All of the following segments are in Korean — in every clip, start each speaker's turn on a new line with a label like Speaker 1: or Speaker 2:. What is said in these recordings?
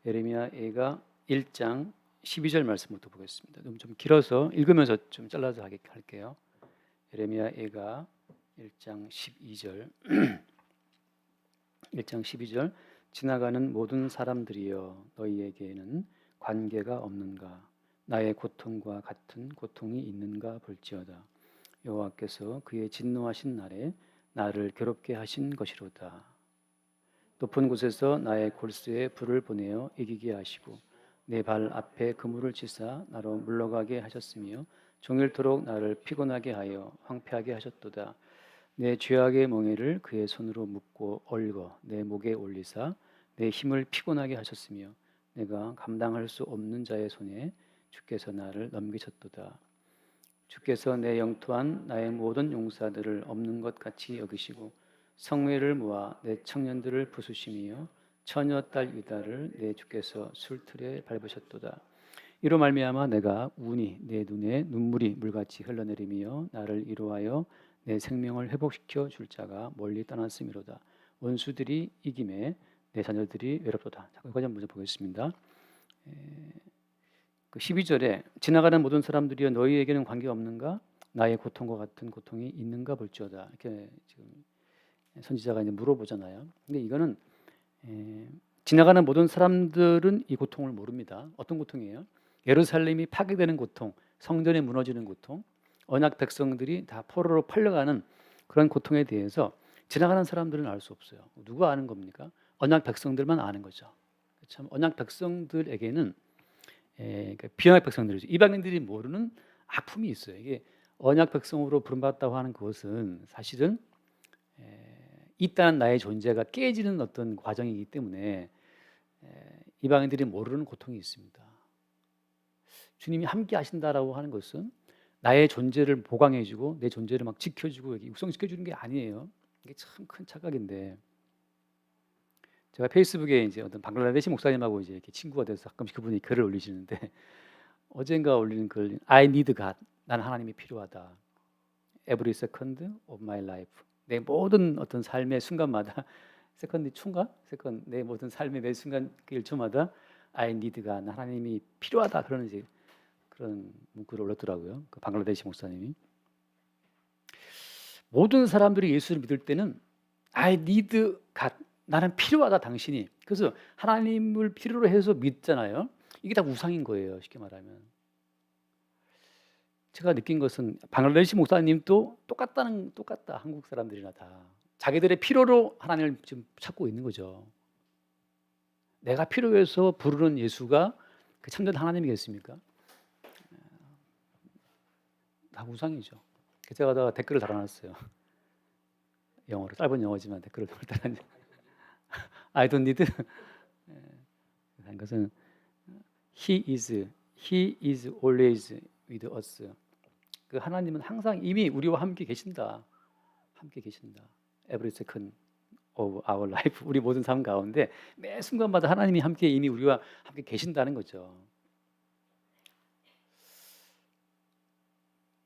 Speaker 1: 예레미야가 1장 12절 말씀부터 보겠습니다. 너무 좀 길어서 읽으면서 좀 잘라서 할게요. 예레미야가 1장 12절 1장 12절 지나가는 모든 사람들이여 너희에게는 관계가 없는가 나의 고통과 같은 고통이 있는가 볼지어다. 여호와께서 그의 진노하신 날에 나를 괴롭게 하신 것이로다. 높은 곳에서 나의 골수에 불을 보내어 이기게 하시고 내 발 앞에 그물을 치사 나로 물러가게 하셨으며 종일토록 나를 피곤하게 하여 황폐하게 하셨도다. 내 죄악의 멍에를 그의 손으로 묶고 얽어 내 목에 올리사 내 힘을 피곤하게 하셨으며 내가 감당할 수 없는 자의 손에 주께서 나를 넘기셨도다. 주께서 내 영토한 나의 모든 용사들을 없는 것 같이 여기시고 성회를 모아 내 청년들을 부수시며 처녀 딸 유다를 내 주께서 술틀에 밟으셨도다. 이로 말미암아 내가 운이 내 눈에 눈물이 물같이 흘러내리며 나를 위로하여 내 생명을 회복시켜 줄 자가 멀리 떠났음이로다. 원수들이 이김에 내 자녀들이 외롭도다. 자, 여기까지 한번 보겠습니다. 그 12절에 지나가는 모든 사람들이여 너희에게는 관계 없는가? 나의 고통과 같은 고통이 있는가 볼지어다. 이렇게 지금 선지자가 이제 물어보잖아요. 근데 이거는 지나가는 모든 사람들은 이 고통을 모릅니다. 어떤 고통이에요? 예루살렘이 파괴되는 고통, 성전이 무너지는 고통, 언약 백성들이 다 포로로 팔려가는 그런 고통에 대해서 지나가는 사람들은 알 수 없어요. 누가 아는 겁니까? 언약 백성들만 아는 거죠. 참 언약 백성들에게는 그러니까 비언약 백성들이죠. 이방인들이 모르는 아픔이 있어요. 이게 언약 백성으로 부름받았다고 하는 것은 사실은 있다는 나의 존재가 깨지는 어떤 과정이기 때문에 이방인들이 모르는 고통이 있습니다. 주님이 함께 하신다라고 하는 것은 나의 존재를 보강해주고 내 존재를 막 지켜주고 육성시켜주는 게 아니에요. 이게 참 큰 착각인데 제가 페이스북에 이제 어떤 방글라데시 목사님하고 이제 이렇게 친구가 돼서 가끔씩 그분이 글을 올리시는데 어젠가 올리는 글 I need God 나는 하나님이 필요하다. Every second of my life 내 모든 어떤 삶의 순간마다 세컨드 춘가? 세컨드 내 모든 삶의 매 순간 그 1초마다 I need God 하나님이 필요하다 그러는 이제 그런 문구를 올렸더라고요. 그 방글라데시 목사님이 모든 사람들이 예수를 믿을 때는 I need God 나는 필요하다 당신이 그래서 하나님을 필요로 해서 믿잖아요. 이게 다 우상인 거예요. 쉽게 말하면 제가 느낀 것은 방글라데시 목사님도 똑같다. 한국 사람들이나 다 자기들의 필요로 하나님을 지금 찾고 있는 거죠. 내가 필요해서 부르는 예수가 그 참된 하나님이겠습니까? 다 우상이죠. 제가 다 댓글을 달아놨어요. 영어로 짧은 영어지만 댓글을 달아놨는데 I don't need 한 것은 He is always with us. 그 하나님은 항상 이미 우리와 함께 계신다. 함께 계신다. Every second of our life. 우리 모든 삶 가운데 매 순간마다 하나님이 함께 이미 우리와 함께 계신다는 거죠.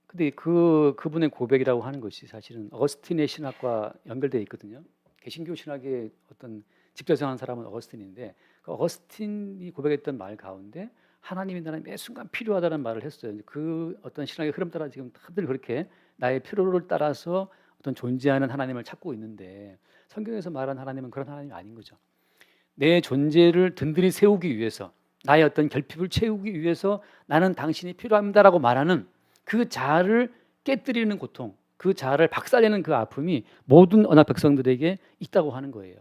Speaker 1: 근데 그분의 고백이라고 하는 것이 사실은 어거스틴의 신학과 연결되어 있거든요. 개신교 신학의 어떤 집대성한 사람은 어거스틴인데 그 어거스틴이 고백했던 말 가운데 하나님이 나는 매 순간 필요하다는 말을 했어요. 그 어떤 신학의 흐름 따라 지금 다들 그렇게 나의 필요를 따라서 어떤 존재하는 하나님을 찾고 있는데 성경에서 말하는 하나님은 그런 하나님이 아닌 거죠. 내 존재를 든든히 세우기 위해서 나의 어떤 결핍을 채우기 위해서 나는 당신이 필요합니다라고 말하는 그 자아를 깨뜨리는 고통, 그 자아를 박살내는 그 아픔이 모든 언약 백성들에게 있다고 하는 거예요.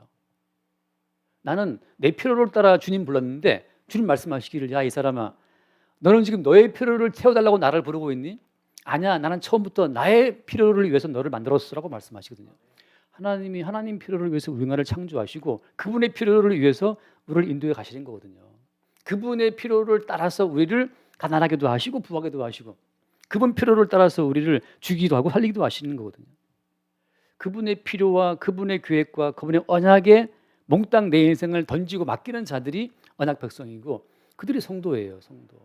Speaker 1: 나는 내 필요를 따라 주님 불렀는데 주님 말씀하시기를 야 이 사람아 너는 지금 너의 필요를 채워달라고 나를 부르고 있니? 아니야 나는 처음부터 나의 필요를 위해서 너를 만들었으라고 말씀하시거든요. 하나님이 하나님 필요를 위해서 우리나라를 창조하시고 그분의 필요를 위해서 우리를 인도해 가시는 거거든요. 그분의 필요를 따라서 우리를 가난하게도 하시고 부하게도 하시고 그분 필요를 따라서 우리를 죽이기도 하고 살리기도 하시는 거거든요. 그분의 필요와 그분의 계획과 그분의 언약에 몽땅 내 인생을 던지고 맡기는 자들이 언약 백성이고 그들이 성도예요. 성도.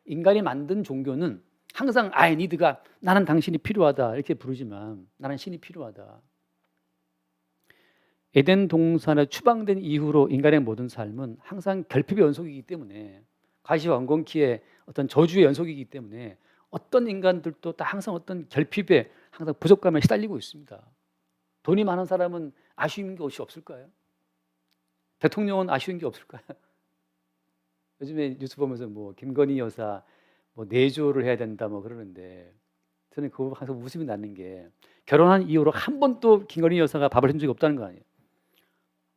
Speaker 1: 인간이 만든 종교는 항상 I need God 나는 당신이 필요하다 이렇게 부르지만 나는 신이 필요하다. 에덴 동산에 추방된 이후로 인간의 모든 삶은 항상 결핍의 연속이기 때문에, 가시와 엉겅퀴의 어떤 저주의 연속이기 때문에 어떤 인간들도 다 항상 어떤 결핍에, 항상 부족감에 시달리고 있습니다. 돈이 많은 사람은 아쉬운 게 없을까요? 대통령은 아쉬운 게 없을까요? 요즘에 뉴스 보면서 뭐 김건희 여사 뭐 내조를 해야 된다 뭐 그러는데, 저는 그거 항상 웃음이 나는 게, 결혼한 이후로 한 번도 김건희 여사가 밥을 한 적이 없다는 거 아니에요.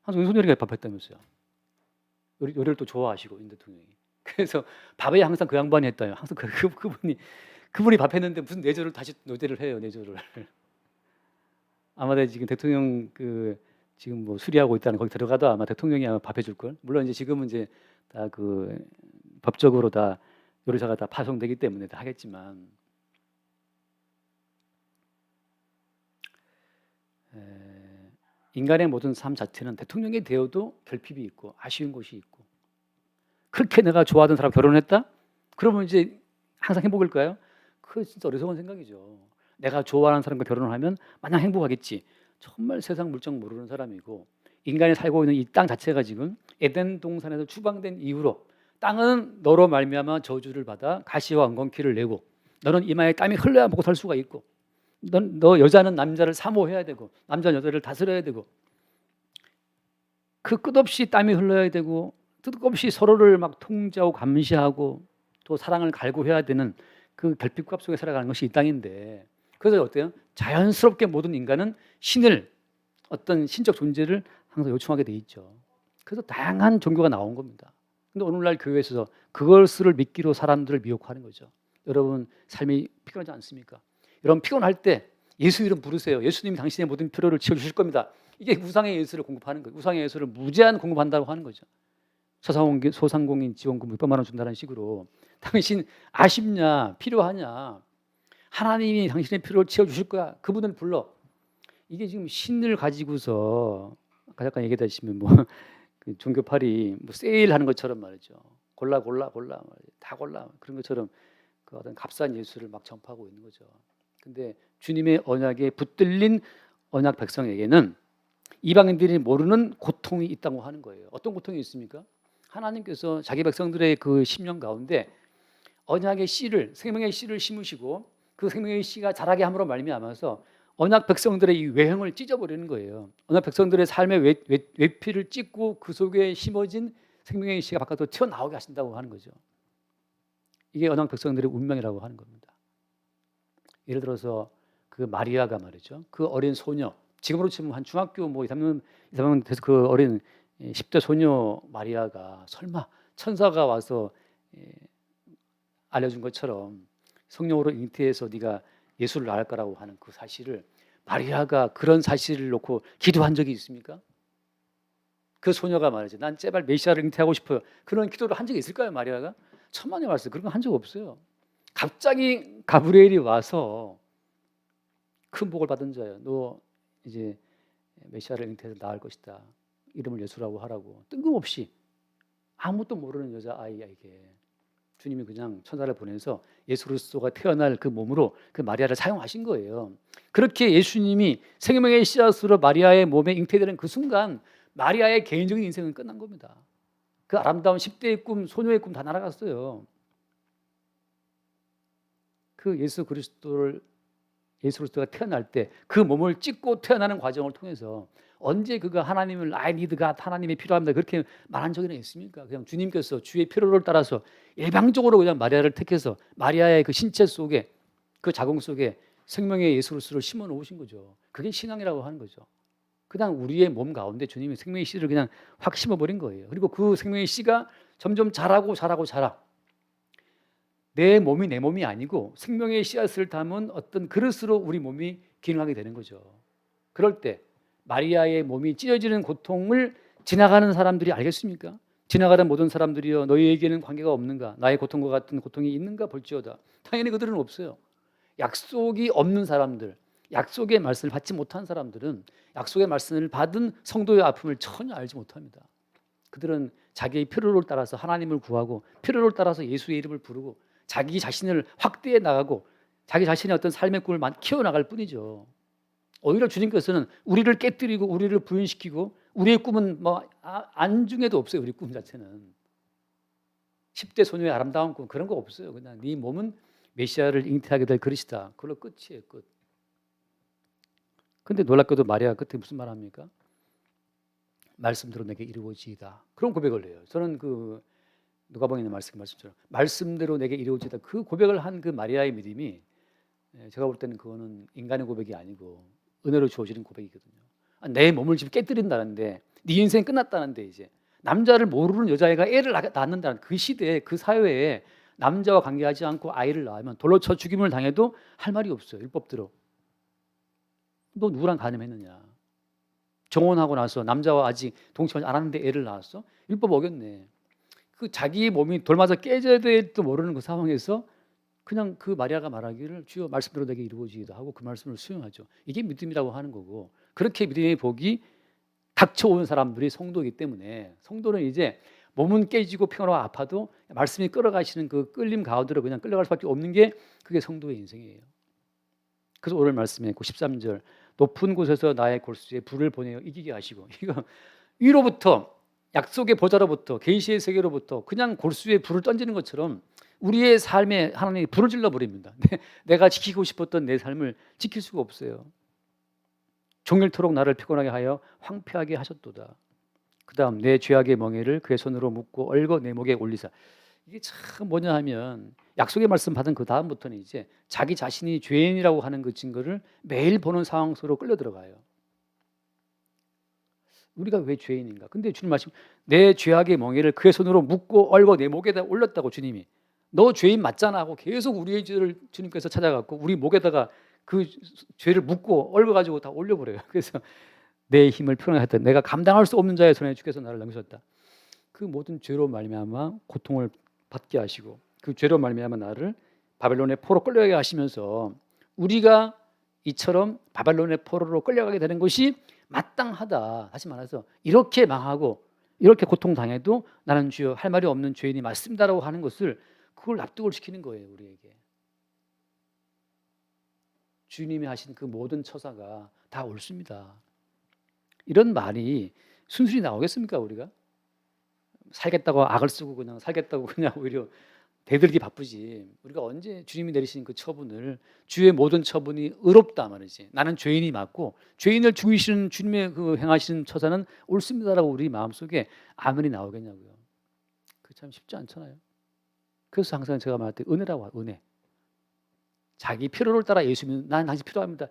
Speaker 1: 항상 윤석열이가 밥했다면서요. 요리를 또 좋아하시고, 윤 대통령이. 그래서 밥에 항상 그 양반이 했다요. 항상 그분이 밥했는데 무슨 내조를 다시 노대를 해요, 내조를. 아마 지금 대통령 지금 뭐 수리하고 있다는, 거기 들어가도 아마 대통령이 아마 밥 해줄 걸. 물론 이제 지금은 이제 다 법적으로 다 요리사가 다 파송되기 때문에 다 하겠지만, 인간의 모든 삶 자체는 대통령이 되어도 결핍이 있고 아쉬운 것이 있고, 그렇게 내가 좋아하던 사람 결혼했다? 그러면 이제 항상 행복일까요? 그거 진짜 어리석은 생각이죠. 내가 좋아하는 사람과 결혼을 하면 마냥 행복하겠지. 정말 세상 물정 모르는 사람이고, 인간이 살고 있는 이 땅 자체가 지금 에덴 동산에서 추방된 이후로 땅은 너로 말미암아 저주를 받아 가시와 엉겅퀴를 내고, 너는 이마에 땀이 흘러야 먹고 살 수가 있고, 너 여자는 남자를 사모해야 되고, 남자는 여자를 다스려야 되고, 그 끝없이 땀이 흘러야 되고, 끝없이 서로를 막 통제하고 감시하고 또 사랑을 갈구해야 되는 그 결핍값 속에 살아가는 것이 이 땅인데, 그래서 어때요? 자연스럽게 모든 인간은 신을, 어떤 신적 존재를 항상 요청하게 돼 있죠. 그래서 다양한 종교가 나온 겁니다. 근데 오늘날 교회에서 그것을 믿기로 사람들을 미혹하는 거죠. 여러분 삶이 피곤하지 않습니까? 여러분 피곤할 때 예수 이름 부르세요. 예수님이 당신의 모든 필요를 채워주실 겁니다. 이게 우상의 예수를 공급하는 거예요. 우상의 예수를 무제한 공급한다고 하는 거죠. 소상공인 지원금 600만 원 준다는 식으로, 당신 아쉽냐, 필요하냐, 하나님이 당신의 필요를 채워주실 거야, 그분을 불러. 이게 지금 신을 가지고서 아까 잠깐 얘기했다시피 그 종교팔이 뭐 세일하는 것처럼 말이죠. 골라 다 골라, 그런 것처럼 그 어떤 값싼 예수를 막 전파하고 있는 거죠. 근데 주님의 언약에 붙들린 언약 백성에게는 이방인들이 모르는 고통이 있다고 하는 거예요. 어떤 고통이 있습니까? 하나님께서 자기 백성들의 그 심령 가운데 언약의 씨를, 생명의 씨를 심으시고, 그 생명의 씨가 자라게 함으로 말미암아서 언약 백성들의 이 외형을 찢어버리는 거예요. 언약 백성들의 삶의 외피를 찢고 그 속에 심어진 생명의 씨가 바깥으로 튀어나오게 하신다고 하는 거죠. 이게 언약 백성들의 운명이라고 하는 겁니다. 예를 들어서 그 마리아가 말이죠, 그 어린 소녀, 지금으로 치면 한 중학교 뭐 2, 3년 돼서 그 어린 10대 소녀 마리아가 설마 천사가 와서 알려준 것처럼 성령으로 잉태해서 네가 예수를 낳을 거라고 하는 그 사실을, 마리아가 그런 사실을 놓고 기도한 적이 있습니까? 그 소녀가 말이죠, 난 제발 메시아를 잉태하고 싶어요, 그런 기도를 한 적이 있을까요? 마리아가 천만에 말씀 그런 거 한 적 없어요. 갑자기 가브리엘이 와서 큰 복을 받은 자예요. 너 이제 메시아를 잉태해서 낳을 것이다, 이름을 예수라고 하라고. 뜬금없이 아무것도 모르는 여자아이에게 주님이 그냥 천사를 보내서 예수 그리스도가 태어날 그 몸으로 그 마리아를 사용하신 거예요. 그렇게 예수님이 생명의 씨앗으로 마리아의 몸에 잉태되는 그 순간, 마리아의 개인적인 인생은 끝난 겁니다. 그 아름다운 10대의 꿈, 소녀의 꿈 다 날아갔어요. 그 예수 그리스도가 태어날 때 그 몸을 찢고 태어나는 과정을 통해서 언제 그가 하나님을 I need God, 하나님이 필요합니다, 그렇게 말한 적이 있습니까? 그냥 주님께서 주의 필요를 따라서 일방적으로 그냥 마리아를 택해서 마리아의 그 신체 속에, 그 자궁 속에 생명의 예수 그리스도를 심어 놓으신 거죠. 그게 신앙이라고 하는 거죠. 그냥 우리의 몸 가운데 주님이 생명의 씨를 그냥 확 심어버린 거예요. 그리고 그 생명의 씨가 점점 자라. 내 몸이 내 몸이 아니고 생명의 씨앗을 담은 어떤 그릇으로 우리 몸이 기능하게 되는 거죠. 그럴 때 마리아의 몸이 찢어지는 고통을 지나가는 사람들이 알겠습니까? 지나가는 모든 사람들이여 너희에게는 관계가 없는가? 나의 고통과 같은 고통이 있는가 볼지어다. 당연히 그들은 없어요. 약속이 없는 사람들, 약속의 말씀을 받지 못한 사람들은 약속의 말씀을 받은 성도의 아픔을 전혀 알지 못합니다. 그들은 자기의 필요를 따라서 하나님을 구하고, 필요를 따라서 예수의 이름을 부르고, 자기 자신을 확대해 나가고 자기 자신의 어떤 삶의 꿈을 키워나갈 뿐이죠. 오히려 주님께서는 우리를 깨뜨리고 우리를 부인시키고 우리의 꿈은 뭐 안중에도 없어요. 우리 꿈 자체는 10대 소녀의 아름다운 꿈 그런 거 없어요. 그냥 네 몸은 메시아를 잉태하게 될 그릇이다. 그걸로 끝이에요. 끝. 근데 놀랍게도 마리아 끝에 무슨 말 합니까? 말씀대로 내게 이루어지이다. 그런 고백을 해요. 저는 그 누가복음에 있는 말씀처럼 말씀대로 내게 이루어지이다. 그 고백을 한 그 마리아의 믿음이 제가 볼 때는 그거는 인간의 고백이 아니고 은혜로 주어지는 고백이거든요. 내 몸을 지금 깨뜨린다는데 네 인생 끝났다는데 이제 남자를 모르는 여자애가 애를 낳는다는 그 시대에 그 사회에 남자와 관계하지 않고 아이를 낳으면 돌로 쳐 죽임을 당해도 할 말이 없어요. 율법대로. 너 누구랑 간음했느냐. 정혼하고 나서 남자와 아직 동침하지 않았는데 애를 낳았어? 율법 어겼네. 그 자기 몸이 돌 맞아 깨져야 될지도 모르는 그 상황에서 그냥 그 마리아가 말하기를 주여 말씀대로 내게 이루어지기도 하고 그 말씀을 수용하죠. 이게 믿음이라고 하는 거고 그렇게 믿음의 복이 닥쳐온 사람들이 성도이기 때문에 성도는 이제 몸은 깨지고 평화와 아파도 말씀이 끌어가시는 그 끌림 가운데로 그냥 끌려갈 수밖에 없는 게 그게 성도의 인생이에요. 그래서 오늘 말씀에 13절 높은 곳에서 나의 골수에 불을 보내어 이기게 하시고 이거 위로부터 약속의 보좌로부터 계시의 세계로부터 그냥 골수에 불을 던지는 것처럼 우리의 삶에 하나님이 불을 질러 버립니다. 내가 지키고 싶었던 내 삶을 지킬 수가 없어요. 종일토록 나를 피곤하게 하여 황폐하게 하셨도다. 그 다음 내 죄악의 멍에를 그의 손으로 묶고 얽어 내 목에 올리사. 이게 참 뭐냐 하면 약속의 말씀 받은 그 다음부터는 이제 자기 자신이 죄인이라고 하는 그 증거를 매일 보는 상황 속으로 끌려 들어가요. 우리가 왜 죄인인가? 근데 주님 말씀 내 죄악의 멍에를 그의 손으로 묶고 얽어 내 목에다 올렸다고 주님이. 너 죄인 맞잖아 하고 계속 우리의 죄를 주님께서 찾아갖고 우리 목에다가 그 죄를 묶고 얽어가지고 다 올려버려요. 그래서 내 힘을 표현하였다. 내가 감당할 수 없는 자의 손에 주께서 나를 넘기셨다. 그 모든 죄로 말미암아 고통을 받게 하시고 그 죄로 말미암아 나를 바벨론의 포로 끌려가게 하시면서 우리가 이처럼 바벨론의 포로로 끌려가게 되는 것이 마땅하다. 다시 말해서 이렇게 망하고 이렇게 고통당해도 나는 주여 할 말이 없는 죄인이 맞습니다라고 하는 것을 그걸 납득을 시키는 거예요. 우리에게. 주님이 하신 그 모든 처사가 다 옳습니다. 이런 말이 순순히 나오겠습니까? 우리가 살겠다고 악을 쓰고 그냥 살겠다고 그냥 오히려 대들기 바쁘지. 우리가 언제 주님이 내리신 그 처분을 주의 모든 처분이 의롭다 말이지. 나는 죄인이 맞고 죄인을 죽이시는 주님의 그 행하시는 처사는 옳습니다라고 우리 마음속에 아멘이 나오겠냐고요. 그 참 쉽지 않잖아요. 그래서 항상 제가 말할 때 은혜라고 하죠. 은혜. 자기 필요를 따라 예수 믿는 나는 당신 필요합니다.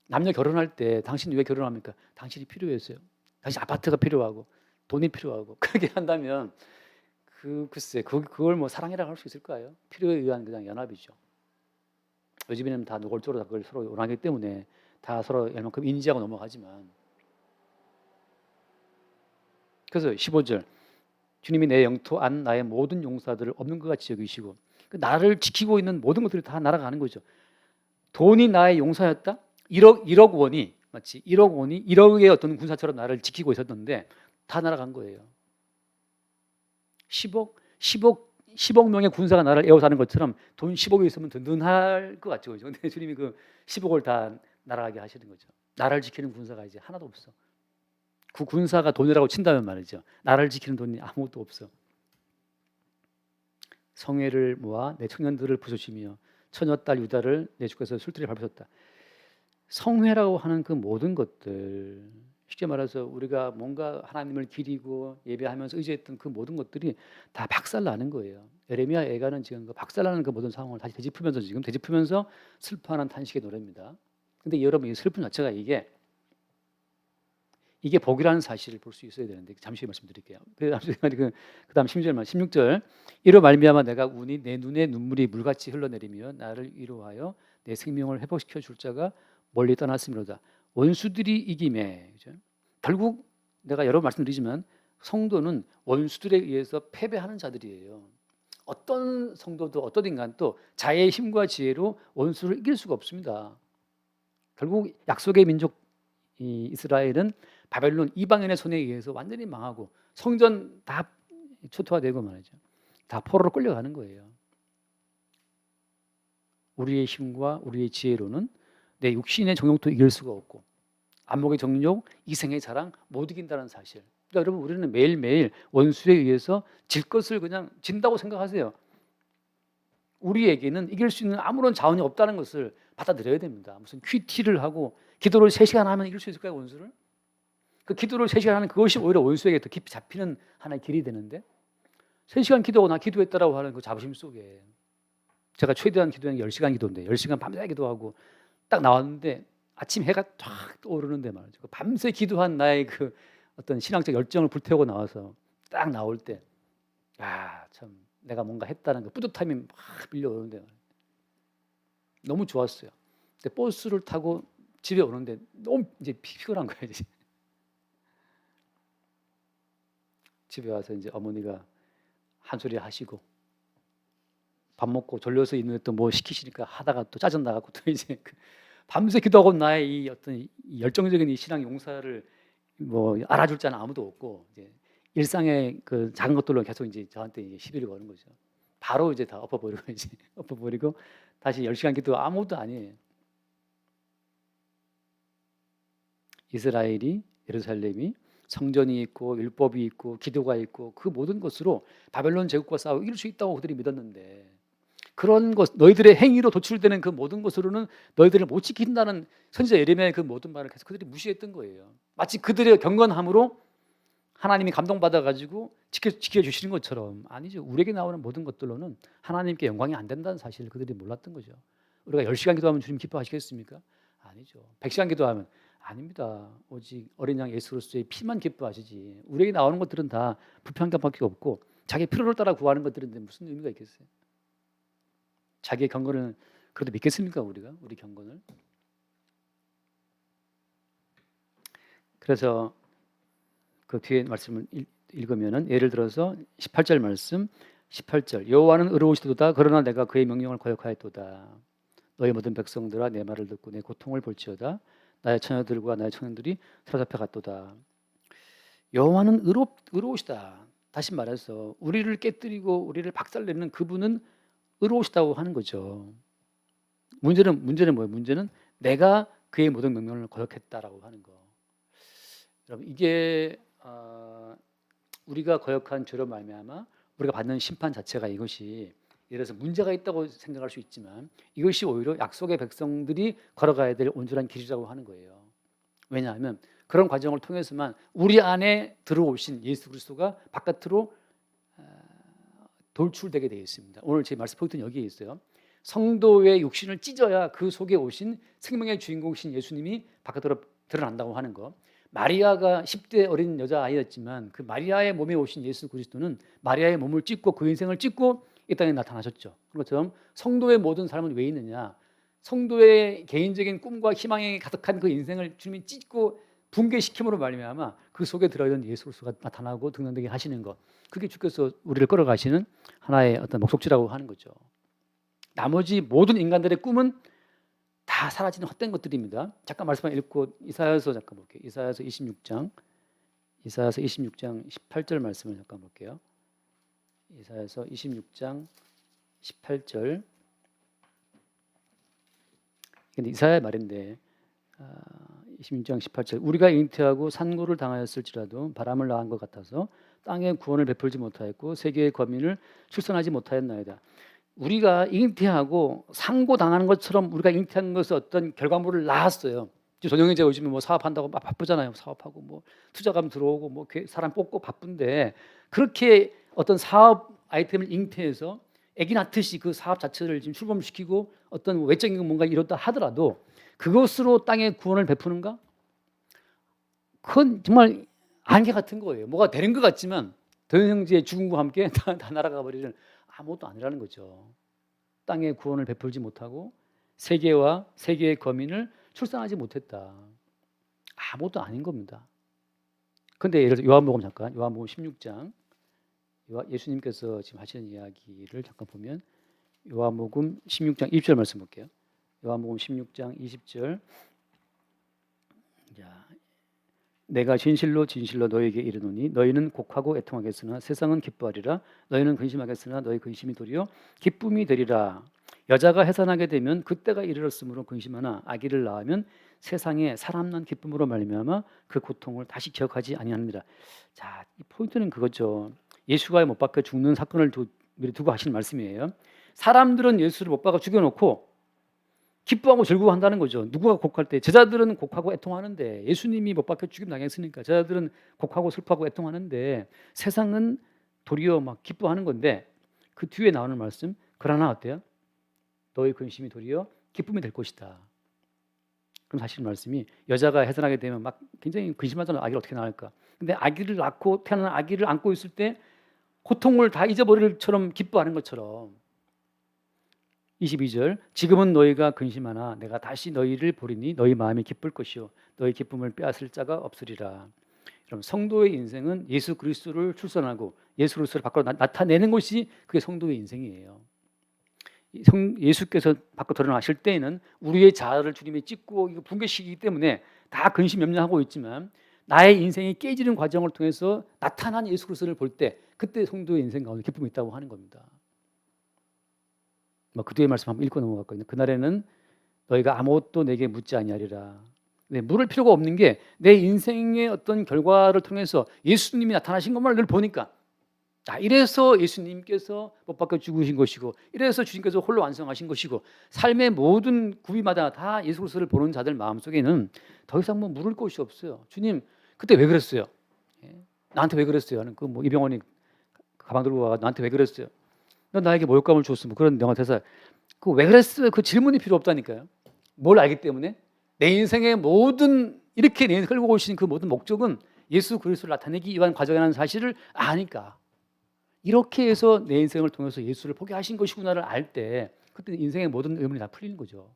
Speaker 1: 남녀 결혼할 때 당신 왜 결혼합니까? 당신이 필요했어요. 당신 아파트가 필요하고 돈이 필요하고 그렇게 한다면 글쎄 그걸 뭐 사랑이라고 할 수 있을까요? 필요에 의한 그냥 연합이죠. 요즘에는 다 노골적으로 그걸 서로 원하기 때문에 다 서로 얼만큼 인지하고 넘어가지만 그래서 15절 주님이 내 영토 안 나의 모든 용사들을 없는 것 같이 여기시고 나를 지키고 있는 모든 것들이 다 날아가는 거죠. 돈이 나의 용사였다? 1억 원이 마치 1억 원이 1억의 어떤 군사처럼 나를 지키고 있었는데 다 날아간 거예요. 10억 명의 군사가 나를 에워싸는 것처럼 돈 10억이 있으면 든든할 것 같죠. 근데 주님이 그 10억을 다 날아가게 하시는 거죠. 나를 지키는 군사가 이제 하나도 없어. 그 군사가 돈이라고 친다면 말이죠. 나를 지키는 돈이 아무것도 없어. 성회를 모아 내 청년들을 부수시며 처녀딸 유다를 내 주께서 술틀에 밟으셨다. 성회라고 하는 그 모든 것들 쉽게 말해서 우리가 뭔가 하나님을 기리고 예배하면서 의지했던 그 모든 것들이 다 박살나는 거예요. 에레미야 애가는 지금 그 박살나는 그 모든 상황을 다시 되짚으면서 슬퍼하는 탄식의 노래입니다. 근데 여러분 이 슬픔 자체가 이게 복이라는 사실을 볼 수 있어야 되는데 잠시 말씀드릴게요. 그 다음 16절 이로 말미암아 내가 우니 내 눈에 눈물이 물같이 흘러내리며 나를 위로하여 내 생명을 회복시켜 줄 자가 멀리 떠났음이로다. 원수들이 이김에 결국 내가 여러 번 말씀드리지만 성도는 원수들에 의해서 패배하는 자들이에요. 어떤 성도도 어떤 인간도 자의 힘과 지혜로 원수를 이길 수가 없습니다. 결국 약속의 민족 이스라엘은 바벨론 이방인의 손에 의해서 완전히 망하고 성전 다 초토화되고 말이죠. 다 포로로 끌려가는 거예요. 우리의 힘과 우리의 지혜로는 내 육신의 정욕도 이길 수가 없고 안목의 정욕, 이생의 자랑 못 이긴다는 사실. 그러니까 여러분 우리는 매일매일 원수에 의해서 질 것을 그냥 진다고 생각하세요. 우리에게는 이길 수 있는 아무런 자원이 없다는 것을 받아들여야 됩니다. 무슨 큐티를 하고 기도를 3시간 하면 이길 수 있을까요, 원수를? 그 기도를 3시간 하는 그것이 오히려 원수에게 더 깊이 잡히는 하나의 길이 되는데 3시간 기도하고 나 기도했다라고 하는 그 자부심 속에 제가 최대한 기도한 게 10시간 기도인데 10시간 밤새 기도하고 딱 나왔는데 아침 해가 쫙 떠오르는데 말이죠. 밤새 기도한 나의 그 어떤 신앙적 열정을 불태우고 나와서 딱 나올 때 참 내가 뭔가 했다는 그 뿌듯함이 막 밀려오는데 너무 좋았어요. 근데 버스를 타고 집에 오는데 너무 이제 피곤한 거예요. 이제. 집에 와서 이제 어머니가 한 소리 하시고 밥 먹고 졸려서 있는데 또 뭐 시키시니까 하다가 또 짜증 나갖고 또 이제 밤새 기도하고 나의 이 어떤 이 열정적인 이 신앙 용사를 뭐 알아줄 자는 아무도 없고 이제 일상의 그 작은 것들로 계속 이제 저한테 이제 시비를 거는 거죠. 바로 이제 다 엎어버리고 이제 엎어버리고 다시 10시간 기도 아무것도 아니에요. 이스라엘이 예루살렘이 성전이 있고 율법이 있고 기도가 있고 그 모든 것으로 바벨론 제국과 싸우고 이길 수 있다고 그들이 믿었는데 그런 것 너희들의 행위로 도출되는 그 모든 것으로는 너희들을 못 지킨다는 선지자 예레미야의 그 모든 말을 계속 그들이 무시했던 거예요. 마치 그들의 경건함으로 하나님이 감동받아 가지고 지켜주시는 것처럼 아니죠. 우리에게 나오는 모든 것들로는 하나님께 영광이 안 된다는 사실을 그들이 몰랐던 거죠. 우리가 10시간 기도하면 주님 기뻐하시겠습니까? 아니죠. 100시간 기도하면 아닙니다. 오직 어린 양 예수 그리스도의 피만 기뻐하시지. 우리에게 나오는 것들은 다 불평감밖에 없고 자기 필요를 따라 구하는 것들인데 무슨 의미가 있겠어요? 자기의 경건을 그래도 믿겠습니까? 우리가 우리 경건을. 그래서 그 뒤에 말씀을 읽으면은 예를 들어서 18절 말씀 18절 여호와는 의로우시도다 그러나 내가 그의 명령을 거역하였도다 너희 모든 백성들아 내 말을 듣고 내 고통을 볼지어다 나의 처녀들과 나의 청년들이 사로잡혀 갔도다. 여호와는 의로우시다. 다시 말해서 우리를 깨뜨리고 우리를 박살내는 그분은 의로우시다고 하는 거죠. 문제는 뭐예요? 문제는 내가 그의 모든 명령을 거역했다라고 하는 거. 여러분 이게 우리가 거역한 죄로 말미암아 우리가 받는 심판 자체가 이것이 예를 들어서 문제가 있다고 생각할 수 있지만 이것이 오히려 약속의 백성들이 걸어가야 될 온전한 길이라고 하는 거예요. 왜냐하면 그런 과정을 통해서만 우리 안에 들어오신 예수 그리스도가 바깥으로 돌출되게 되어 있습니다. 오늘 제 말씀 포인트는 여기에 있어요. 성도의 육신을 찢어야 그 속에 오신 생명의 주인공이신 예수님이 바깥으로 드러난다고 하는 거. 마리아가 10대 어린 여자아이였지만 그 마리아의 몸에 오신 예수 그리스도는 마리아의 몸을 찢고 그 인생을 찢고 이 땅에 나타나셨죠. 그런 것처럼 성도의 모든 삶은 왜 있느냐. 성도의 개인적인 꿈과 희망이 가득한 그 인생을 주님이 찢고 붕괴시킴으로 말미암아 그 속에 들어있는 예수 그리스도가 나타나고 등장되게 하시는 것. 그게 주께서 우리를 끌어가시는 하나의 어떤 목적지라고 하는 거죠. 나머지 모든 인간들의 꿈은 다 사라지는 헛된 것들입니다. 잠깐 말씀을 읽고 이사야서 잠깐 볼게요. 이사야서 26장 18절 말씀을 잠깐 볼게요. 이사야서 26장 18절. 근데 이사야의 말인데 26장 18절 우리가 잉태하고 산고를 당하였을지라도 바람을 낳은 것 같아서 땅에 구원을 베풀지 못하였고 세계의 거민을 출산하지 못하였나이다. 우리가 잉태하고 상고당하는 것처럼 우리가 잉태한 것은 어떤 결과물을 낳았어요. 전영희제 요즘에 뭐 사업한다고 막 바쁘잖아요. 사업하고 뭐 투자금 들어오고 뭐 사람 뽑고 바쁜데 그렇게 어떤 사업 아이템을 잉태해서 애기 낳듯이 그 사업 자체를 지금 출범시키고 어떤 외적인 뭔가 이렇다 하더라도 그것으로 땅에 구원을 베푸는가? 그건 정말 안개 같은 거예요. 뭐가 되는 것 같지만 전영희의 죽음과 함께 다 날아가 버리는 아무것도 아니라는 거죠. 땅에 구원을 베풀지 못하고 세계와 세계의 거민을 출산하지 못했다. 아무것도 아닌 겁니다. 그런데 예를 들어 요한복음 잠깐 요한복음 16장 예수님께서 지금 하시는 이야기를 잠깐 보면 요한복음 16장 20절 말씀 볼게요. 요한복음 16장 20절. 자, 내가 진실로 진실로 너희에게 이르노니 너희는 곡하고 애통하겠으나 세상은 기뻐하리라. 너희는 근심하겠으나 너희 근심이 도리어 기쁨이 되리라. 여자가 해산하게 되면 그때가 이르렀으므로 근심하나 아기를 낳으면 세상에 사람 난 기쁨으로 말미암아 그 고통을 다시 기억하지 아니합니다. 자, 이 포인트는 그거죠. 예수가 못 박혀 죽는 사건을 두고 하시는 말씀이에요. 사람들은 예수를 못 박아 죽여놓고 기뻐하고 즐거워한다는 거죠. 누구가 곡할 때 제자들은 곡하고 애통하는데 예수님이 못 박혀 죽임 당했으니까 제자들은 곡하고 슬퍼하고 애통하는데 세상은 도리어 막 기뻐하는 건데 그 뒤에 나오는 말씀 그러나 어때요? 너희 근심이 도리어 기쁨이 될 것이다. 그럼 사실 말씀이 여자가 해산하게 되면 막 굉장히 근심하잖아요. 아기를 어떻게 낳을까? 근데 아기를 낳고 태어난 아기를 안고 있을 때 고통을 다 잊어버릴처럼 기뻐하는 것처럼 22절 지금은 너희가 근심하나 내가 다시 너희를 보리니 너희 마음이 기쁠 것이요 너희 기쁨을 빼앗을 자가 없으리라. 여러분 성도의 인생은 예수 그리스도를 출산하고 예수 그리스도를 밖으로 나타내는 것이 그게 성도의 인생이에요. 예수께서 밖으로 드러나실 때에는 우리의 자아를 주님이 찢고 이거 붕괴시키기 때문에 다 근심 염려하고 있지만 나의 인생이 깨지는 과정을 통해서 나타난 예수 그리스도를 볼 때 그때 성도의 인생 가운데 기쁨이 있다고 하는 겁니다. 그 뒤에 말씀 한번 읽고 넘어갔거든요. 그날에는 너희가 아무것도 내게 묻지 아니하리라. 네, 물을 필요가 없는 게 내 인생의 어떤 결과를 통해서 예수님이 나타나신 것만 늘 보니까 이래서 예수님께서 못 박혀 죽으신 것이고 이래서 주님께서 홀로 완성하신 것이고 삶의 모든 구비마다 다 예수 그리스도를 보는 자들 마음속에는 더 이상 물을 곳이 없어요. 주님 그때 왜 그랬어요? 나한테 왜 그랬어요? 하는 이병헌이 가방 들고 와 나한테 왜 그랬어요? 너 나에게 모욕감을 줬으면 그런 명화 대사 그 왜 그랬어요? 그 질문이 필요 없다니까요. 뭘 알기 때문에 내 인생의 모든 이렇게 내 인생 끌고 오신 그 모든 목적은 예수 그리스도를 나타내기 위한 과정이라는 사실을 아니까 이렇게 해서 내 인생을 통해서 예수를 포기하신 것이구나를 알 때 그때 인생의 모든 의문이 다 풀리는 거죠.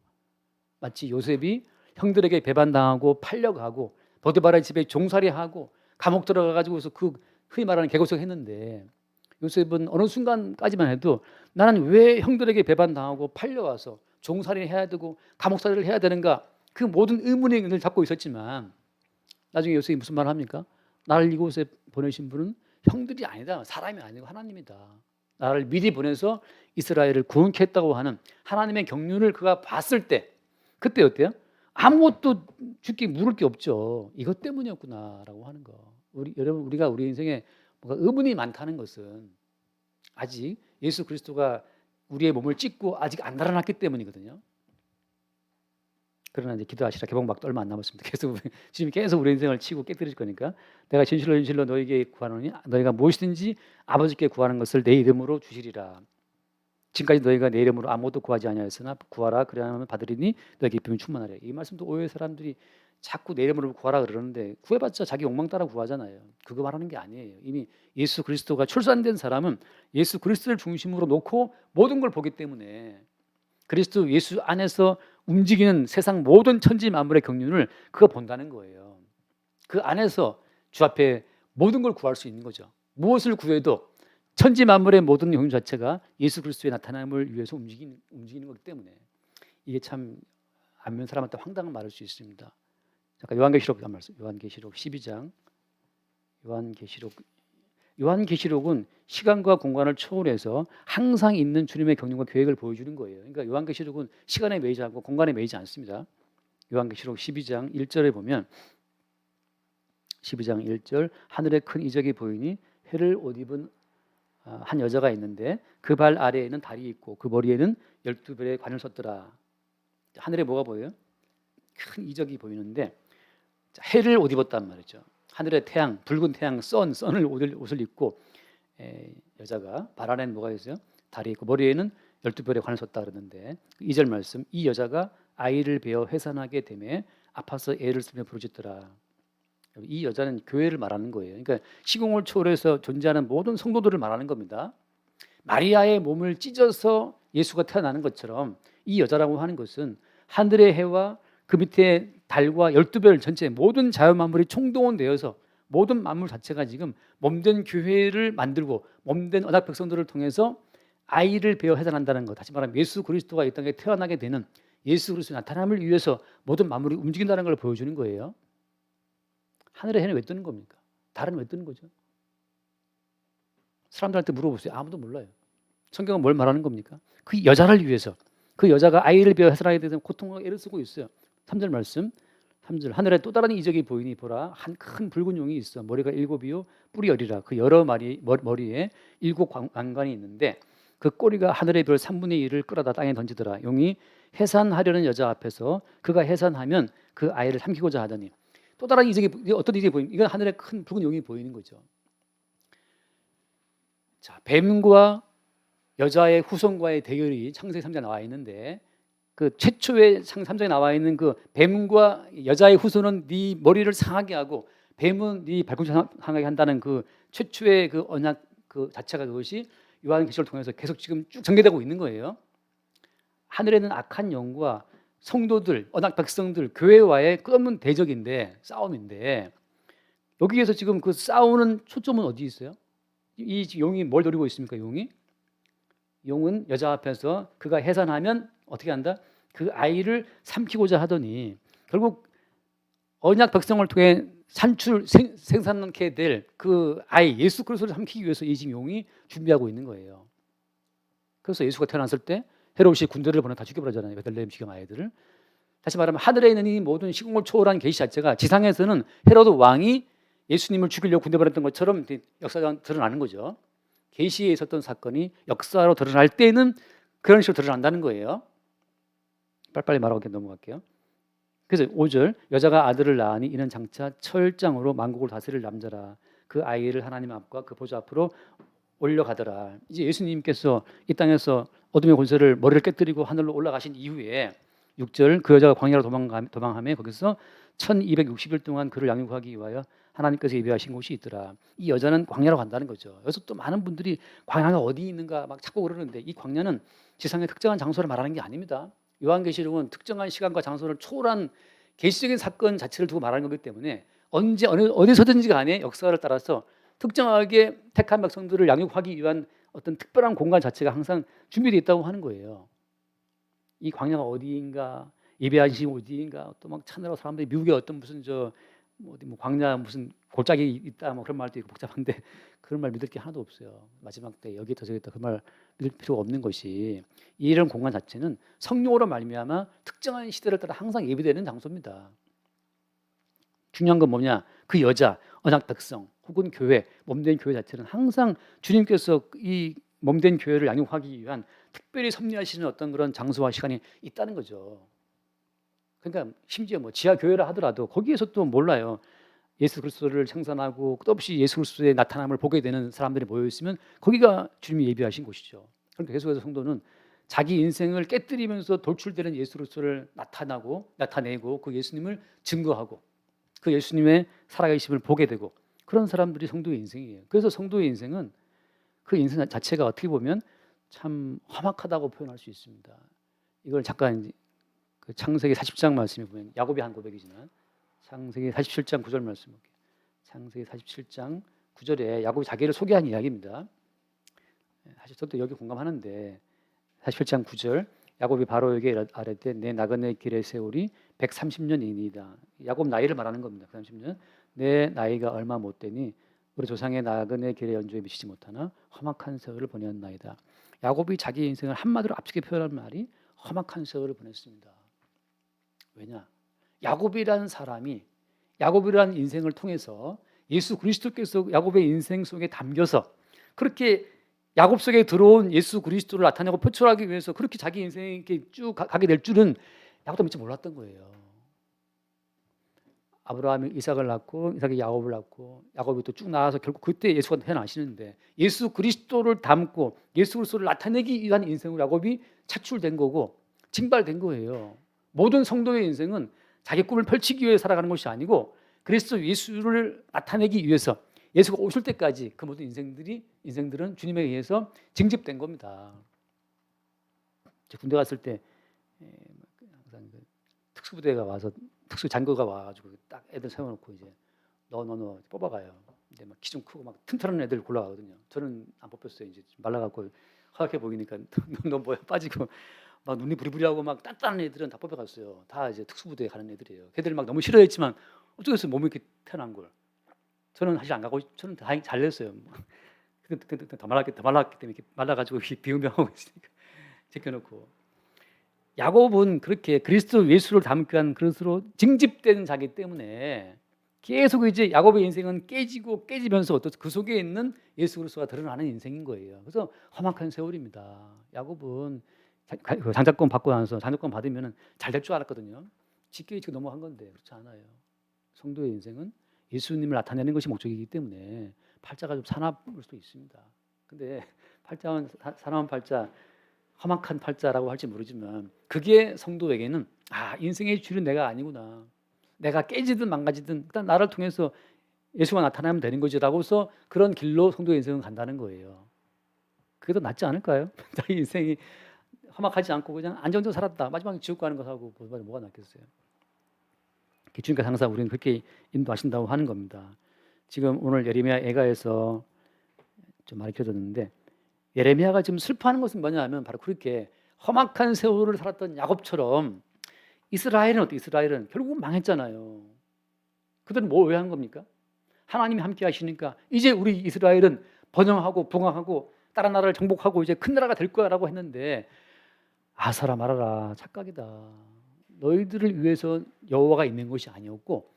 Speaker 1: 마치 요셉이 형들에게 배반당하고 팔려가고 보디바라의 집에 종살이하고 감옥 들어가가지고서 그 흔히 말하는 개고생했는데 요셉은 어느 순간까지만 해도 나는 왜 형들에게 배반당하고 팔려와서 종살이를 해야 되고 감옥살이를 해야 되는가 그 모든 의문의 늘 잡고 있었지만 나중에 요셉이 무슨 말을 합니까? 나를 이곳에 보내신 분은 형들이 아니다. 사람이 아니고 하나님이다. 나를 미리 보내서 이스라엘을 구원케 했다고 하는 하나님의 경륜을 그가 봤을 때 그때 어때요? 아무것도 죽기 물을 게 없죠. 이것 때문이었구나라고 하는 거. 여러분 우리가 우리 인생에 뭔가 의문이 많다는 것은 아직 예수 그리스도가 우리의 몸을 찢고 아직 안 달아났기 때문이거든요. 그러나 이제 기도하시라 개봉박도 얼마 안 남았습니다. 주님이 계속 우리 인생을 치고 깨뜨릴 거니까 내가 진실로 진실로 너에게 구하노니 너희가 무엇이든지 아버지께 구하는 것을 내 이름으로 주시리라. 지금까지 너희가 내 이름으로 아무것도 구하지 아니하였으나 구하라 그리하면 받으리니 너에게 기쁨이 충만하리라. 이 말씀도 오해의 사람들이 자꾸 내 이름으로 구하라 그러는데 구해봤자 자기 욕망 따라 구하잖아요. 그거 말하는 게 아니에요. 이미 예수 그리스도가 출산된 사람은 예수 그리스도를 중심으로 놓고 모든 걸 보기 때문에 그리스도 예수 안에서 움직이는 세상 모든 천지 만물의 경륜을 그거 본다는 거예요. 그 안에서 주 앞에 모든 걸 구할 수 있는 거죠. 무엇을 구해도 천지 만물의 모든 경륜 자체가 예수 그리스도의 나타남을 위해서 움직이는 거기 때문에 이게 참 안면 사람한테 황당한 말일 수 있습니다. 잠깐 요한계시록 말씀, 요한계시록 12장. 요한계시록은 시간과 공간을 초월해서 항상 있는 주님의 경륜과 계획을 보여주는 거예요. 그러니까 요한계시록은 시간에 매이지 않고 공간에 매이지 않습니다. 요한계시록 12장 1절에 보면 12장 1절 하늘에 큰 이적이 보이니 해를 옷 입은 한 여자가 있는데 그 발 아래에는 달이 있고 그 머리에는 12별의 관을 썼더라. 하늘에 뭐가 보여요? 큰 이적이 보이는데 해를 옷 입었단 말이죠. 하늘의 태양, 붉은 태양, 선을 옷을 입고 여자가 발 안에는 뭐가 있어요? 달이 있고 머리에는 12별의 관을 썼다 그러는데 2절 말씀 이 여자가 아이를 베어 해산하게 되매 아파서 애를 쓰며 부르짖더라. 이 여자는 교회를 말하는 거예요. 그러니까 시공을 초월해서 존재하는 모든 성도들을 말하는 겁니다. 마리아의 몸을 찢어서 예수가 태어나는 것처럼 이 여자라고 하는 것은 하늘의 해와 그 밑에 달과 12별 전체 모든 자연만물이 총동원되어서 모든 만물 자체가 지금 몸된 교회를 만들고 몸된 언약 백성들을 통해서 아이를 베어 해산한다는 것. 다시 말하면 예수 그리스도가 이 땅에 태어나게 되는 예수 그리스도의 나타남을 위해서 모든 만물이 움직인다는 걸 보여주는 거예요. 하늘의 해는 왜 뜨는 겁니까? 달은 왜 뜨는 거죠? 사람들한테 물어보세요. 아무도 몰라요. 성경은 뭘 말하는 겁니까? 그 여자를 위해서, 그 여자가 아이를 베어 해산하게 되면 고통과 애를 쓰고 있어요. 3절 말씀, 3절 하늘에 또 다른 이적이 보이니 보라, 한 큰 붉은 용이 있어. 머리가 7이요 뿔이 10이라. 그 여러 마리 머리에 7 왕관이 있는데 그 꼬리가 하늘의 별 3분의 1을 끌어다 땅에 던지더라. 용이 해산하려는 여자 앞에서 그가 해산하면 그 아이를 삼키고자 하더니, 또 다른 이적이, 어떤 이적이 보이는, 이건 하늘에 큰 붉은 용이 보이는 거죠. 자, 뱀과 여자의 후손과의 대결이 창세기 3장에 나와 있는데, 그 최초의 창세기 3장에 나와 있는 그 뱀과 여자의 후손은 네 머리를 상하게 하고 뱀은 네 발꿈치 상하게 한다는 그 최초의 그 언약 그 자체가, 그것이 요한계시를 통해서 계속 지금 쭉 전개되고 있는 거예요. 하늘에는 악한 영과 성도들, 언약 백성들, 교회와의 끝없는 대적인데, 싸움인데, 여기에서 지금 그 싸우는 초점은 어디 있어요? 이 용이 뭘 노리고 있습니까? 용은 여자 앞에서 그가 해산하면 어떻게 한다? 그 아이를 삼키고자 하더니, 결국 언약 백성을 통해 생산케 될 그 아이 예수 그리스도를 삼키기 위해서 이 지금 용이 준비하고 있는 거예요. 그래서 예수가 태어났을 때 헤롯이 군대를 보내 다 죽여버리잖아요. 베들레헴 지경 아이들을. 다시 말하면 하늘에 있는 이 모든 시공을 초월한 계시 자체가 지상에서는 헤롯 왕이 예수님을 죽이려고 군대 보냈던 것처럼 역사가 드러나는 거죠. 계시에 있었던 사건이 역사로 드러날 때는 그런 식으로 드러난다는 거예요. 빨리빨리 말하고 넘어갈게요. 그래서 5절, 여자가 아들을 낳으니 이는 장차 철장으로 만국을 다스릴 남자라. 그 아이를 하나님 앞과 그 보좌 앞으로 올려가더라. 이제 예수님께서 이 땅에서 어둠의 권세를 머리를 깨뜨리고 하늘로 올라가신 이후에 6절, 그 여자가 광야로 도망하며 거기서 1260일 동안 그를 양육하기 위하여 하나님께서 예비하신 곳이 있더라. 이 여자는 광야로 간다는 거죠. 여기서 또 많은 분들이 광야가 어디 있는가 막 자꾸 그러는데, 이 광야는 지상의 특정한 장소를 말하는 게 아닙니다. 요한계시록은 특정한 시간과 장소를 초월한 계시적인 사건 자체를 두고 말하는 거기 때문에 언제 어디서든지 간에 역사를 따라서 특정하게 택한 백성들을 양육하기 위한 어떤 특별한 공간 자체가 항상 준비되어 있다고 하는 거예요. 이 광야가 어디인가, 예배하신 어디인가, 또 막 찾느라 사람들이 미국에 어떤 무슨 뭐 광야 무슨 골짜기 있다 뭐 그런 말도 있고 복잡한데, 그런 말 믿을 게 하나도 없어요. 마지막 때 여기 더 저기 있다 그 말 믿을 필요가 없는 것이, 이런 공간 자체는 성령으로 말미암아 특정한 시대를 따라 항상 예배되는 장소입니다. 중요한 건 뭐냐? 그 여자, 언약 백성 혹은 교회, 몸된 교회 자체는 항상 주님께서 이 몸된 교회를 양육하기 위한 특별히 섭리하시는 어떤 그런 장소와 시간이 있다는 거죠. 그러니까 심지어 뭐 지하 교회라 하더라도 거기에서 또 몰라요. 예수 그리스도를称賛하고 끝없이 예수 그리스도의 나타남을 보게 되는 사람들이 모여 있으면 거기가 주님이 예비하신 곳이죠. 그러니까 계속해서 성도는 자기 인생을 깨뜨리면서 돌출되는 예수 그리스도를 나타내고 그 예수님을 증거하고 그 예수님의 살아계심을 보게 되고, 그런 사람들이 성도의 인생이에요. 그래서 성도의 인생은 그 인생 자체가 어떻게 보면 참 험악하다고 표현할 수 있습니다. 이걸 잠깐 그 창세기 40장 말씀에 보면 야곱이 한 고백이지만, 창세기 47장 9절 말씀 볼게요. 창세기 47장 9절에 야곱이 자기를 소개한 이야기입니다. 사실 저도 여기 공감하는데, 47장 9절, 야곱이 바로에게 아뢰되 내 나그네 길에 세월이 130년이니이다. 야곱 나이를 말하는 겁니다. 130년. 내 나이가 얼마 못 되니 우리 조상의 나그네 길의 연주에 미치지 못하나 험악한 세월을 보냈나이다. 야곱이 자기 인생을 한마디로 앞서게 표현한 말이 험악한 세월을 보냈습니다. 왜냐? 야곱이라는 사람이, 야곱이라는 인생을 통해서 예수 그리스도께서 야곱의 인생 속에 담겨서 그렇게 야곱 속에 들어온 예수 그리스도를 나타내고 표출하기 위해서 그렇게 자기 인생에 이렇게 쭉 가게 될 줄은 야곱도 미처 몰랐던 거예요. 아브라함이 이삭을 낳고 이삭이 야곱을 낳고 야곱이 또 쭉 나와서 결국 그때 예수가 태어나시는데, 예수 그리스도를 담고 예수 그리스도를 나타내기 위한 인생으로 야곱이 차출된 거고 징발된 거예요. 모든 성도의 인생은 자기 꿈을 펼치기 위해 살아가는 것이 아니고 그리스도 예수를 나타내기 위해서 예수가 오실 때까지 그 모든 인생들은 주님에 의해서 징집된 겁니다. 군대 갔을 때 항상 특수부대가 와서 특수장교가 와가지고 딱 애들 세워놓고 이제 너 뽑아가요. 근데 막 키 좀 크고 막 튼튼한 애들 골라가거든요. 저는 안 뽑혔어요. 이제 말라갖고 허약해 보이니까 너 뭐야 빠지고 막 눈이 부리부리하고 막 단단한 애들은 다 뽑혀갔어요. 다 이제 특수부대에 가는 애들이에요. 걔들 막 너무 싫어했지만 어쩌겠어요. 몸이 이렇게 태어난 걸. 저는 사실 안 가고 저는 다행히 잘 됐어요. 근데 더 말랐기 때문에 이렇게 말라가지고 비운병하고 있으니까 제껴놓고. 야곱은 그렇게 그리스도 예수를 닮게 한 그릇으로 징집된 자기 때문에 계속 이제 야곱의 인생은 깨지고 깨지면서 그 속에 있는 예수 그리스도가 드러나는 인생인 거예요. 그래서 험악한 세월입니다. 야곱은 장자권 받고 나서 장자권 받으면 잘 될 줄 알았거든요. 쉽게 넘어간 건데 그렇지 않아요. 성도의 인생은 예수님을 나타내는 것이 목적이기 때문에 팔자가 좀 사나울 수도 있습니다. 근데 팔자는 사나운 팔자, 험악한 팔자라고 할지 모르지만 그게 성도에게는 인생의 주는 내가 아니구나. 내가 깨지든 망가지든 일단 나를 통해서 예수가 나타나면 되는 거지라고서 그런 길로 성도의 인생은 간다는 거예요. 그게 더 낫지 않을까요? 자기 인생이 험악하지 않고 그냥 안정적으로 살았다. 마지막에 지옥 가는 것하고 뭐가 낫겠어요? 주님께서 항상 우리는 그렇게 인도하신다고 하는 겁니다. 지금 오늘 예레미야 애가에서 좀 많이 켜졌는데 예레미야가 지금 슬퍼하는 것은 뭐냐면 바로 그렇게 험악한 세월을 살았던 야곱처럼 이스라엘은 어때? 이스라엘은 결국은 망했잖아요. 그들은 왜 한 겁니까? 하나님이 함께 하시니까 이제 우리 이스라엘은 번영하고 붕황하고 다른 나라를 정복하고 이제 큰 나라가 될 거야라고 했는데 아사라 말아라 착각이다. 너희들을 위해서 여호와가 있는 것이 아니었고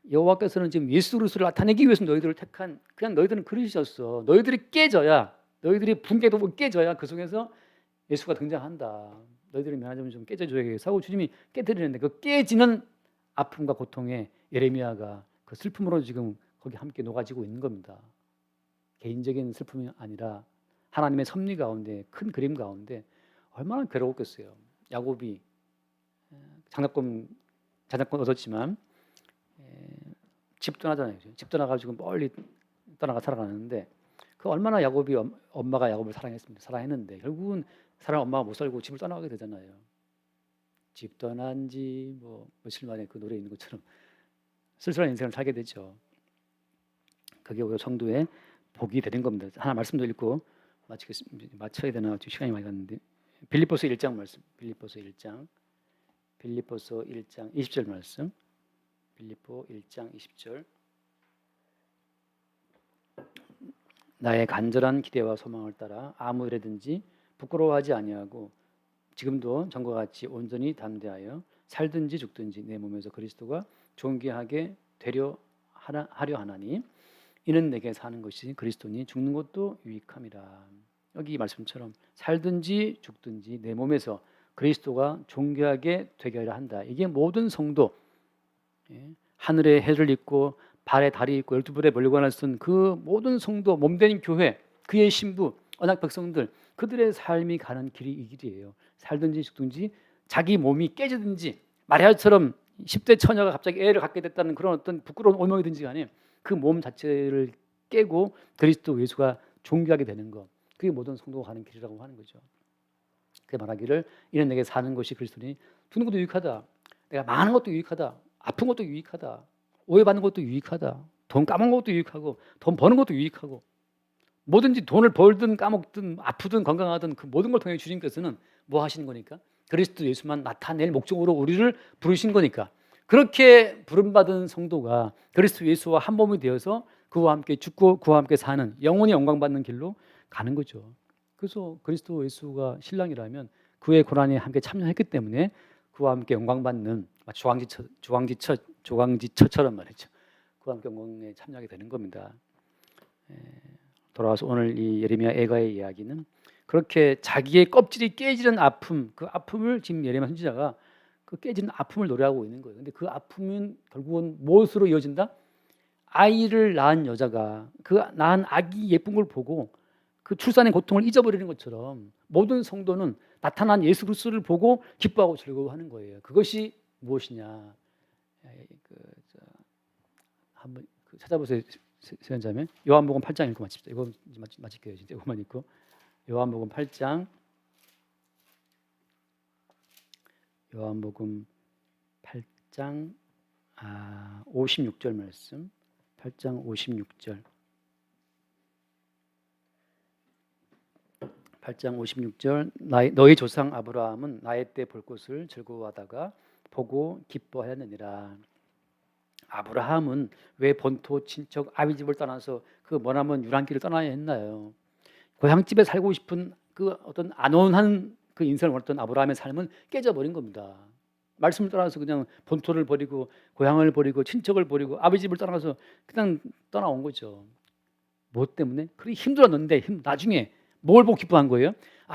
Speaker 1: 여호와께서는 지금 예수 그리스도를 나타내기 위해서 너희들을 택한 그냥 너희들은 그릇이었어. 너희들이 깨져야 너희들이 붕괴도 깨져야 그 속에서 예수가 등장한다. 너희들이 면하자면 좀 깨져줘야겠어 하고 주님이 깨뜨리는데 그 깨지는 아픔과 고통에 예레미야가 그 슬픔으로 지금 거기 함께 녹아지고 있는 겁니다. 개인적인 슬픔이 아니라 하나님의 섭리 가운데 큰 그림 가운데 얼마나 괴로웠겠어요. 야곱이 장자권 얻었지만 집 떠나잖아요. 집 떠나가지고 멀리 떠나가 살아가는데 그 얼마나 야곱이 엄마가 야곱을 사랑했는데 결국은 사랑 엄마가 못 살고 집을 떠나가게 되잖아요. 집 떠난 지 며칠 만에 그 노래 있는 것처럼 쓸쓸한 인생을 살게 되죠. 그게 오히려 성도의 복이 되는 겁니다. 하나 말씀도 읽고 마쳐야 되나 시간이 많이 갔는데 빌립보서 1장 말씀. 빌립보서 1장 20절 말씀. 빌립보 1장 20절. 나의 간절한 기대와 소망을 따라 아무 일에든지 부끄러워하지 아니하고 지금도 전과 같이 온전히 담대하여 살든지 죽든지 내 몸에서 그리스도가 존귀하게 되려 하려 하나니 이는 내게 사는 것이 그리스도니 죽는 것도 유익함이라. 여기 말씀처럼 살든지 죽든지 내 몸에서 그리스도가 존귀하게 되게 하려 한다. 이게 모든 성도 하늘에 해를 입고 발에 달이 있고 12불에 멀관을 쓴 그 모든 성도 몸된 교회 그의 신부 언약 백성들 그들의 삶이 가는 길이 이 길이에요. 살든지 죽든지 자기 몸이 깨지든지 마리아처럼 10대 처녀가 갑자기 애를 갖게 됐다는 그런 어떤 부끄러운 오명이든지 간에 그 몸 자체를 깨고 그리스도 예수가 존귀하게 되는 것 그게 모든 성도가 가는 길이라고 하는 거죠. 그 말하기를 이는 내게 사는 것이 그리스도니 죽는 것도 유익하다. 내가 망하는 것도 유익하다. 아픈 것도 유익하다. 오해받는 것도 유익하다. 돈 까먹는 것도 유익하고 돈 버는 것도 유익하고 뭐든지 돈을 벌든 까먹든 아프든 건강하든 그 모든 걸 통해 주님께서는 뭐 하시는 거니까? 그리스도 예수만 나타낼 목적으로 우리를 부르신 거니까 그렇게 부름받은 성도가 그리스도 예수와 한 몸이 되어서 그와 함께 죽고 그와 함께 사는 영원히 영광받는 길로 가는 거죠. 그래서 그리스도 예수가 신랑이라면 그의 고난에 함께 참여했기 때문에 그와 함께 영광받는 조강지처처럼 말이죠. 그와 함께 영광에 참여하게 되는 겁니다. 돌아와서 오늘 이 예레미야 애가의 이야기는 그렇게 자기의 껍질이 깨지는 아픔, 그 아픔을 지금 예레미야 선지자가 그 깨지는 아픔을 노래하고 있는 거예요. 근데 그 아픔은 결국은 무엇으로 이어진다? 아이를 낳은 여자가 그 낳은 아기 예쁜 걸 보고 그 출산의 고통을 잊어버리는 것처럼 모든 성도는 나타난 예수 그리스도를 보고 기뻐하고 즐거워하는 거예요. 그것이 무엇이냐? 한번 찾아보세요. 세연자매 요한복음 8장 읽고 마칩시다. 이거 마칠게요. 진짜 이거만 읽고 요한복음 8장 56절 말씀 8장 56절 8장 56절 너희 조상 아브라함은 나의 때 볼 것을 즐거워하다가 보고 기뻐하였느니라. 아브라함은 왜 본토 친척 아비 집을 떠나서 그 머나먼 유랑길을 떠나야 했나요? 고향집에 살고 싶은 그 어떤 안온한 그 인생을 원했던 아브라함의 삶은 깨져버린 겁니다. 말씀을 떠나서 그냥 본토를 버리고 고향을 버리고 친척을 버리고 아비 집을 떠나서 그냥 떠나온 거죠. 뭐 때문에? 그렇게 힘들었는데 나중에 뭘 보고 기뻐한 거예요?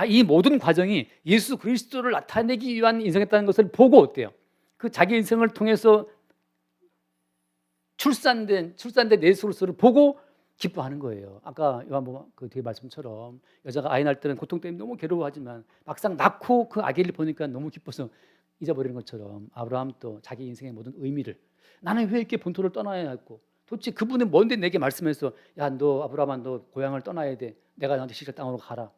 Speaker 1: 이 모든 과정이 예수 그리스도를 나타내기 위한 인생이었다는 것을 보고 어때요? 그 자기 인생을 통해서 출산된 예수 그리스도를 보고 기뻐하는 거예요. 아까 요한복음 그 뒤에 말씀처럼 여자가 아이 낳을 때는 고통 때문에 너무 괴로워하지만 막상 낳고 그 아기를 보니까 너무 기뻐서 잊어버리는 것처럼 아브라함도 자기 인생의 모든 의미를 나는 왜 이렇게 본토를 떠나야 했고 도대체 그분은 뭔데 내게 말씀해서 야 너 아브라함아 너 고향을 떠나야 돼 내가 너한테 시킬 땅으로 가라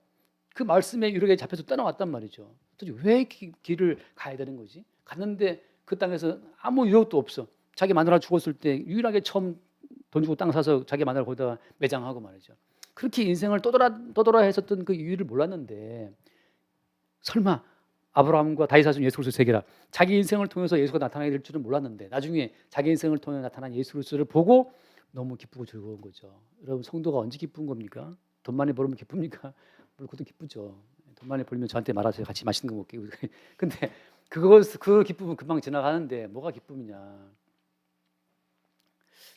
Speaker 1: 그 말씀에 유력에 잡혀서 떠나왔단 말이죠. 도대체 왜 길을 가야 되는 거지? 갔는데 그 땅에서 아무 유혹도 없어. 자기 마누라 죽었을 때 유일하게 처음 돈 주고 땅 사서 자기 마누라 거기다가 매장하고 말이죠. 그렇게 인생을 떠돌아 했었던 그 이유를 몰랐는데 설마 아브라함과 다윗 사슴 예수 그리스도 세계라 자기 인생을 통해서 예수가 나타나게 될 줄은 몰랐는데 나중에 자기 인생을 통해 나타난 예수 그리스도를 보고 너무 기쁘고 즐거운 거죠. 여러분 성도가 언제 기쁜 겁니까? 돈 많이 벌면 기쁩니까? 물론 그것도 기쁘죠. 돈 많이 벌면 저한테 말하세요. 같이 맛있는 거 먹게. 근데 그 기쁨은 금방 지나가는데 뭐가 기쁨이냐?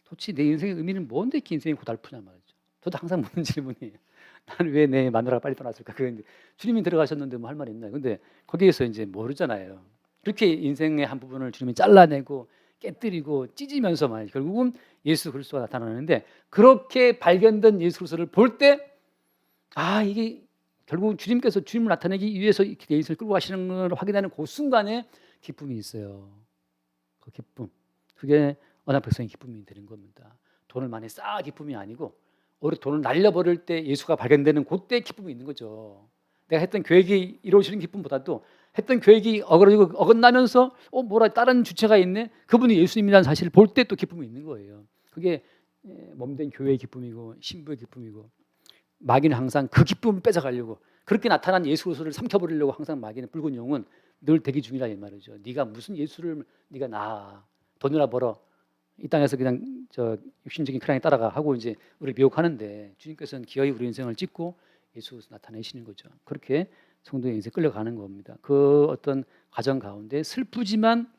Speaker 1: 도대체 내 인생의 의미는 뭔데 이렇게 인생이 고달프냐 말이죠. 저도 항상 묻는 질문이에요. 나는 왜 내 마누라가 빨리 떠났을까? 그런데 주님이 들어가셨는데 뭐 할 말 있나요? 근데 거기에서 이제 모르잖아요. 그렇게 인생의 한 부분을 주님이 잘라내고 깨뜨리고 찢으면서 말이죠. 결국은 예수 그리스도가 나타나는데 그렇게 발견된 예수 그리스도를 볼 때 이게 결국 주님께서 주님을 나타내기 위해서 이렇게 내 인생을 끌고 가시는 걸 확인하는 그 순간에 기쁨이 있어요. 그 기쁨. 그게 언약 백성의 기쁨이 되는 겁니다. 돈을 많이 쌓아 기쁨이 아니고 오히려 돈을 날려버릴 때 예수가 발견되는 그때 기쁨이 있는 거죠. 내가 했던 계획이 이루어지는 기쁨보다도 했던 계획이 어긋나면서 다른 주체가 있네. 그분이 예수님이라는 사실을 볼 때 또 기쁨이 있는 거예요. 그게 몸된 교회의 기쁨이고 신부의 기쁨이고 마귀는 항상 그 기쁨을 뺏어가려고 그렇게 나타난 예수 그리스도를 삼켜버리려고 항상 마귀는 붉은 용은 늘 대기 중이라 이 말이죠. 네가 무슨 예수를 네가 낳아 돈이나 벌어 이 땅에서 그냥 저 육신적인 크랑에 따라가 하고 이제 우리 미혹하는데 주님께서는 기어이 우리 인생을 찍고 예수 나타내시는 거죠. 그렇게 성도의 인생 끌려가는 겁니다. 그 어떤 과정 가운데 슬프지만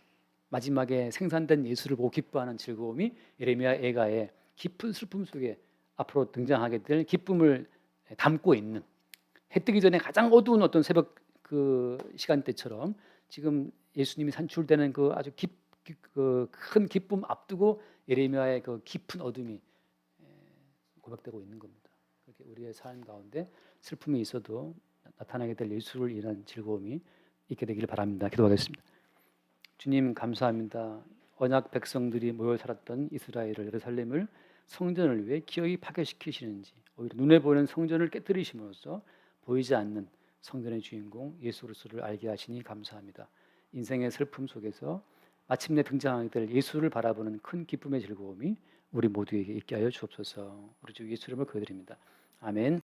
Speaker 1: 마지막에 생산된 예수를 보고 기뻐하는 즐거움이 예레미야 애가의 깊은 슬픔 속에 앞으로 등장하게 될 기쁨을 담고 있는 해 뜨기 전에 가장 어두운 어떤 새벽 그 시간대처럼 지금 예수님이 산출되는 그 아주 그 큰 기쁨 앞두고 예레미야의 그 깊은 어둠이 고백되고 있는 겁니다. 그렇게 우리의 삶 가운데 슬픔이 있어도 나타나게 될 예수를 인한 즐거움이 있게 되기를 바랍니다. 기도하겠습니다. 주님 감사합니다. 언약 백성들이 모여 살았던 이스라엘을 예루살렘을 성전을 위해 기어이 파괴시키시는지 오히려 눈에 보이는 성전을 깨뜨리심으로써 보이지 않는 성전의 주인공 예수 그리스도를 알게 하시니 감사합니다. 인생의 슬픔 속에서 마침내 등장하게 될 예수를 바라보는 큰 기쁨의 즐거움이 우리 모두에게 있게 하여 주옵소서. 우리 주 예수 이름으로 기도드립니다. 아멘.